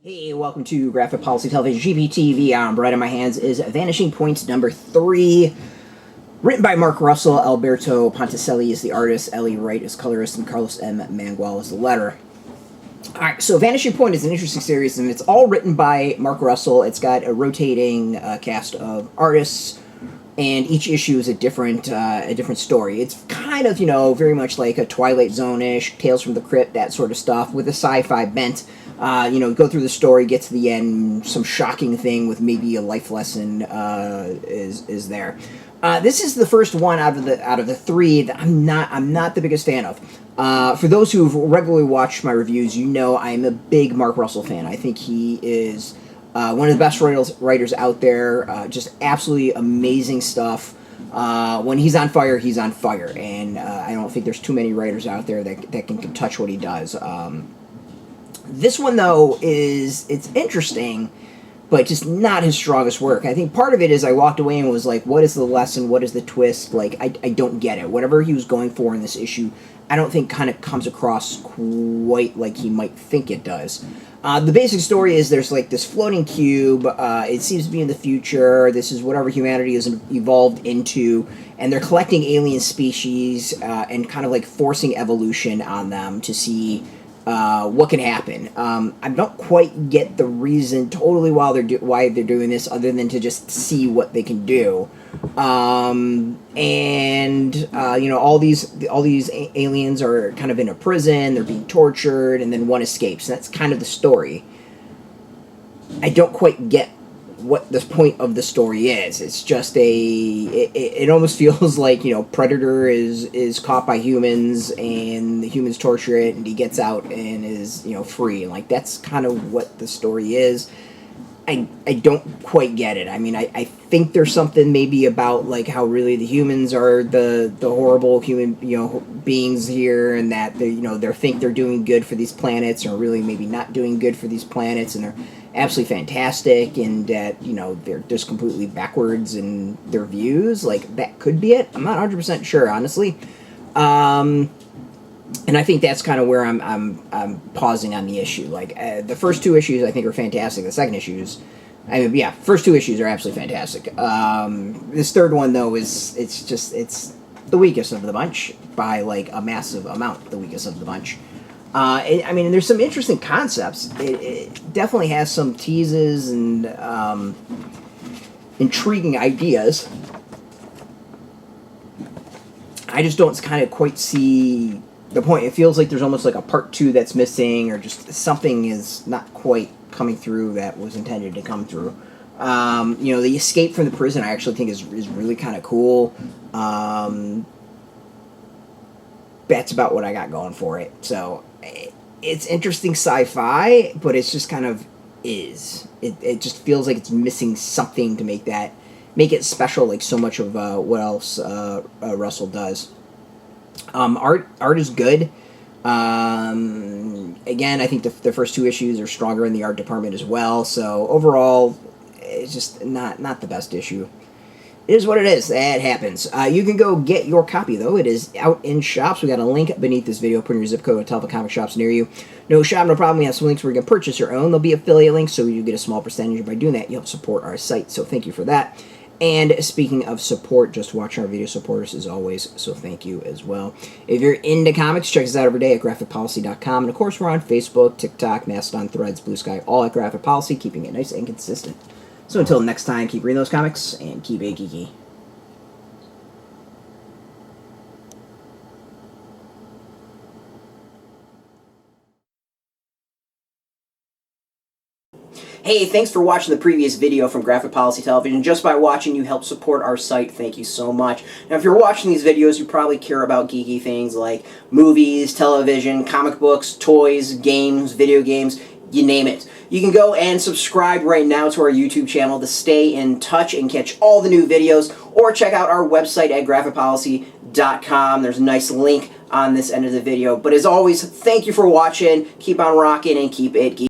Hey, welcome to Graphic Policy Television, GPTV. Right in my hands is Vanishing Point number 3, written by Mark Russell. Alberto Ponticelli is the artist, Ellie, Wright is colorist, and Carlos M. Mangual is the letterer. Alright, so Vanishing Point is an interesting series, and it's all written by Mark Russell. It's got a rotating cast of artists, and each issue is a different story. It's kind of, very much like a Twilight Zone-ish, Tales from the Crypt, that sort of stuff, with a sci-fi bent. Go through the story, get to the end, some shocking thing with maybe a life lesson is there. This is the first one out of the three that I'm not the biggest fan of. For those who've regularly watched my reviews, I'm a big Mark Russell fan. I think he is one of the best writers out there. Just absolutely amazing stuff. When he's on fire, he's on fire, and I don't think there's too many writers out there that can touch what he does. This one, though, it's interesting, but just not his strongest work. I think part of it is I walked away and was like, what is the lesson? What is the twist? Like, I don't get it. Whatever he was going for in this issue, I don't think kind of comes across quite like he might think it does. The basic story is there's like this floating cube. It seems to be in the future. This is whatever humanity has evolved into, and they're collecting alien species and kind of like forcing evolution on them to see what can happen. I don't quite get the reason totally why they're doing this, other than to just see what they can do. All these aliens are kind of in a prison. They're being tortured, and then one escapes. And that's kind of the story. I don't quite get what the point of the story is. It's just it almost feels like, Predator is caught by humans, and the humans torture it, and he gets out and is, free. Like, that's kind of what the story is. I don't quite get it. I mean, I think there's something maybe about, like, how really the humans are the horrible human, beings here, and that they think they're doing good for these planets, or really maybe not doing good for these planets, and they're absolutely fantastic, and that, they're just completely backwards in their views. Like, that could be it. I'm not 100% sure, honestly. And I think that's kind of where I'm pausing on the issue. Like, the first two issues I think are fantastic. The second issues, first two issues are absolutely fantastic. This third one, though, it's the weakest of the bunch by like a massive amount. The weakest of the bunch. There's some interesting concepts. It definitely has some teases and intriguing ideas. I just don't kind of quite see the point. It feels like there's almost like a part 2 that's missing, or just something is not quite coming through that was intended to come through. The escape from the prison I actually think is really kind of cool. That's about what I got going for it. So it's interesting sci-fi, but it's just kind of is. It just feels like it's missing something to make it special, like so much of what else Russell does. Art is good. Again, I think the first two issues are stronger in the art department as well. So overall, it's just not the best issue. It is what it is. That happens. You can go get your copy, though. It is out in shops. We got a link beneath this video. Put in your zip code to tell the comic shops near you. No shop, no problem. We have some links where you can purchase your own. There'll be affiliate links, so you get a small percentage. By doing that, you help support our site. So thank you for that. And speaking of support, just watching our video supporters as always, so thank you as well. If you're into comics, check us out every day at graphicpolicy.com. And of course, we're on Facebook, TikTok, Mastodon, Threads, Blue Sky, all at Graphic Policy, keeping it nice and consistent. So until next time, keep reading those comics and keep it geeky. Hey, thanks for watching the previous video from Graphic Policy Television. Just by watching, you help support our site. Thank you so much. Now, if you're watching these videos, you probably care about geeky things like movies, television, comic books, toys, games, video games, you name it. You can go and subscribe right now to our YouTube channel to stay in touch and catch all the new videos, or check out our website at graphicpolicy.com. There's a nice link on this end of the video. But as always, thank you for watching. Keep on rocking and keep it geeky.